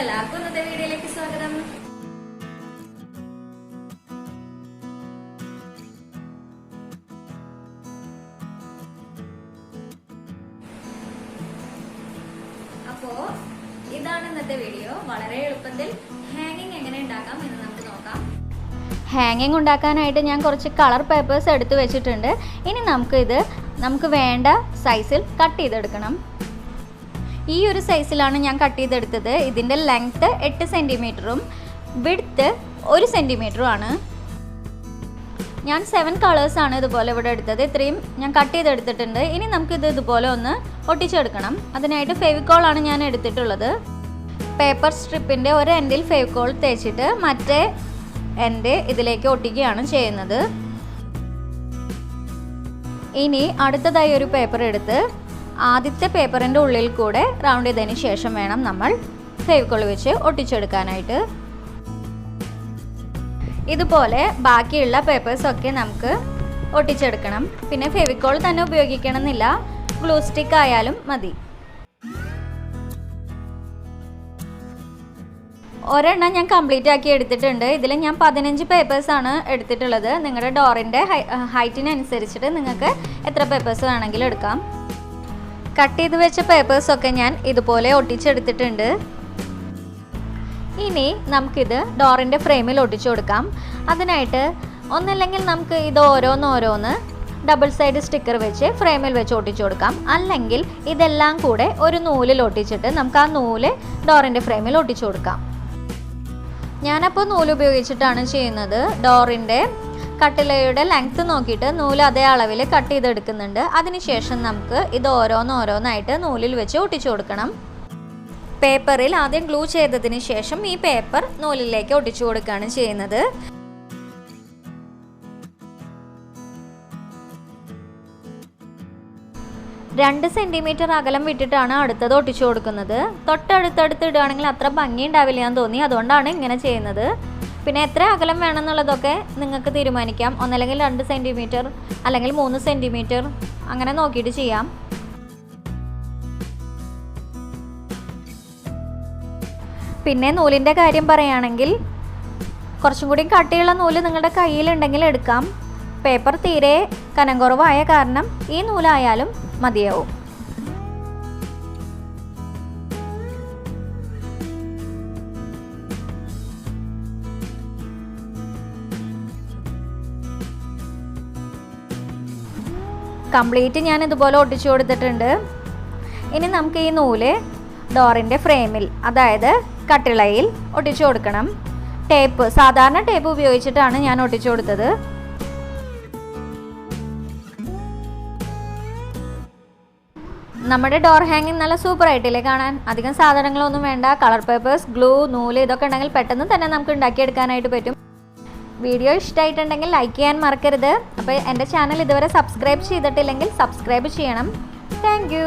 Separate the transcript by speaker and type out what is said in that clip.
Speaker 1: എല്ലാവർക്കും ഇന്നത്തെ വീഡിയോയിലേക്ക് സ്വാഗതം. അപ്പോ ഇതാണ് ഇന്നത്തെ വീഡിയോ. വളരെ എളുപ്പത്തിൽ ഹാങ്ങിങ് എങ്ങനെ ഉണ്ടാക്കാം എന്ന് നമുക്ക് നോക്കാം.
Speaker 2: ഹാങ്ങിങ് ഉണ്ടാക്കാനായിട്ട് ഞാൻ കുറച്ച് കളർ പേപ്പേഴ്സ് എടുത്തു വെച്ചിട്ടുണ്ട്. ഇനി നമുക്ക് വേണ്ട സൈസിൽ കട്ട് ചെയ്തെടുക്കണം. ഈ ഒരു സൈസിലാണ് ഞാൻ കട്ട് ചെയ്തെടുത്തത്. ഇതിൻ്റെ ലെങ്ത്ത് 8 സെൻറ്റിമീറ്ററും വിഡ്ത്ത് 1 സെൻറ്റിമീറ്ററും ആണ്. ഞാൻ 7 കളേഴ്സാണ് ഇതുപോലെ ഇവിടെ എടുത്തത്. ഇത്രയും ഞാൻ കട്ട് ചെയ്തെടുത്തിട്ടുണ്ട്. ഇനി നമുക്കിത് ഇതുപോലെ ഒന്ന് ഒട്ടിച്ചെടുക്കണം. അതിനായിട്ട് ഫെവിക്കോളാണ് ഞാൻ എടുത്തിട്ടുള്ളത്. പേപ്പർ സ്ട്രിപ്പിൻ്റെ ഒരു എൻഡിൽ ഫെവിക്കോൾ തേച്ചിട്ട് മറ്റേ എൻഡ് ഇതിലേക്ക് ഒട്ടിക്കുകയാണ് ചെയ്യുന്നത്. ഇനി അടുത്തതായി ഒരു പേപ്പർ എടുത്ത് ആദ്യത്തെ പേപ്പറിൻ്റെ ഉള്ളിൽ കൂടെ റൗണ്ട് ചെയ്തതിന് ശേഷം വേണം നമ്മൾ ഫെവിക്കോൾ വെച്ച് ഒട്ടിച്ചെടുക്കാനായിട്ട്. ഇതുപോലെ ബാക്കിയുള്ള പേപ്പേഴ്സൊക്കെ നമുക്ക് ഒട്ടിച്ചെടുക്കണം. പിന്നെ ഫെവിക്കോൾ തന്നെ ഉപയോഗിക്കണമെന്നില്ല, ഗ്ലൂ സ്റ്റിക്ക് ആയാലും മതി. ഒരെണ്ണം ഞാൻ കംപ്ലീറ്റ് ആക്കി എടുത്തിട്ടുണ്ട്. ഇതിൽ ഞാൻ 15 പേപ്പേഴ്സാണ് എടുത്തിട്ടുള്ളത്. നിങ്ങളുടെ ഡോറിൻ്റെ ഹൈറ്റിനനുസരിച്ചിട്ട് നിങ്ങൾക്ക് എത്ര പേപ്പേഴ്സ് വേണമെങ്കിലും എടുക്കാം. കട്ട് ചെയ്ത് വെച്ച പേപ്പേഴ്സൊക്കെ ഞാൻ ഇതുപോലെ ഒട്ടിച്ചെടുത്തിട്ടുണ്ട്. ഇനി നമുക്കിത് ഡോറിൻ്റെ ഫ്രെയിമിൽ ഒട്ടിച്ചു കൊടുക്കാം. അതിനായിട്ട് ഒന്നല്ലെങ്കിൽ നമുക്ക് ഇത് ഓരോന്ന് ഡബിൾ സൈഡ് സ്റ്റിക്കർ വെച്ച് ഫ്രെയിമിൽ വെച്ച് ഒട്ടിച്ചു കൊടുക്കാം. അല്ലെങ്കിൽ ഇതെല്ലാം കൂടെ ഒരു നൂലിൽ ഒട്ടിച്ചിട്ട് നമുക്ക് ആ നൂല് ഡോറിൻ്റെ ഫ്രെയിമിൽ ഒട്ടിച്ചു കൊടുക്കാം. ഞാനപ്പോൾ നൂല് ഉപയോഗിച്ചിട്ടാണ് ചെയ്യുന്നത്. ഡോറിൻ്റെ കട്ടിലയുടെ ലെങ്ത്ത് നോക്കിയിട്ട് നൂല് അതേ അളവിൽ കട്ട് ചെയ്തെടുക്കുന്നുണ്ട്. അതിനുശേഷം നമുക്ക് ഇത് ഓരോന്നായിട്ട് നൂലിൽ വെച്ച് ഒട്ടിച്ചു കൊടുക്കണം. പേപ്പറിൽ ആദ്യം ഗ്ലൂ ചെയ്തതിന് ശേഷം ഈ പേപ്പർ നൂലിലേക്ക് ഒട്ടിച്ചു കൊടുക്കുകയാണ് ചെയ്യുന്നത്. രണ്ട് സെൻറ്റിമീറ്റർ അകലം വിട്ടിട്ടാണ് അടുത്തത് ഒട്ടിച്ചു കൊടുക്കുന്നത്. തൊട്ടടുത്തടുത്ത് ഇടുകയാണെങ്കിൽ അത്ര ഭംഗി ഉണ്ടാവില്ല എന്ന് തോന്നി, അതുകൊണ്ടാണ് ഇങ്ങനെ ചെയ്യുന്നത്. പിന്നെ എത്ര അകലം വേണമെന്നുള്ളതൊക്കെ നിങ്ങൾക്ക് തീരുമാനിക്കാം. ഒന്നല്ലെങ്കിൽ 2 സെൻറ്റിമീറ്റർ അല്ലെങ്കിൽ 3 സെൻറ്റിമീറ്റർ അങ്ങനെ നോക്കിയിട്ട് ചെയ്യാം. പിന്നെ നൂലിൻ്റെ കാര്യം പറയുകയാണെങ്കിൽ കുറച്ചും കൂടി കട്ടിയുള്ള നൂല് നിങ്ങളുടെ കയ്യിലുണ്ടെങ്കിൽ എടുക്കാം. പേപ്പർ തീരെ കനം കുറവായ കാരണം ഈ നൂലായാലും മതിയാവും. കംപ്ലീറ്റ് ഞാൻ ഇതുപോലെ ഒട്ടിച്ചു കൊടുത്തിട്ടുണ്ട്. ഇനി നമുക്ക് ഈ നൂല് ഡോറിൻ്റെ ഫ്രെയിമിൽ, അതായത് കട്ടിളയിൽ ഒട്ടിച്ചു കൊടുക്കണം. ടേപ്പ്, സാധാരണ ടേപ്പ് ഉപയോഗിച്ചിട്ടാണ് ഞാൻ ഒട്ടിച്ചു കൊടുത്തത്. നമ്മുടെ ഡോർ ഹാങ്ങിങ് നല്ല സൂപ്പർ ആയിട്ടില്ലേ കാണാൻ? അധികം സാധനങ്ങളൊന്നും വേണ്ട. കളർ പേപ്പേഴ്സ്, ഗ്ലൂ, നൂല് ഇതൊക്കെ ഉണ്ടെങ്കിൽ പെട്ടെന്ന് തന്നെ നമുക്ക് ഉണ്ടാക്കിയെടുക്കാനായിട്ട് പറ്റും. വീഡിയോ ഇഷ്ടമായിട്ടുണ്ടെങ്കിൽ ലൈക്ക് ചെയ്യാൻ മറക്കരുത്. അപ്പോൾ എൻ്റെ ചാനൽ ഇതുവരെ സബ്സ്ക്രൈബ് ചെയ്തിട്ടില്ലെങ്കിൽ സബ്സ്ക്രൈബ് ചെയ്യണം. താങ്ക്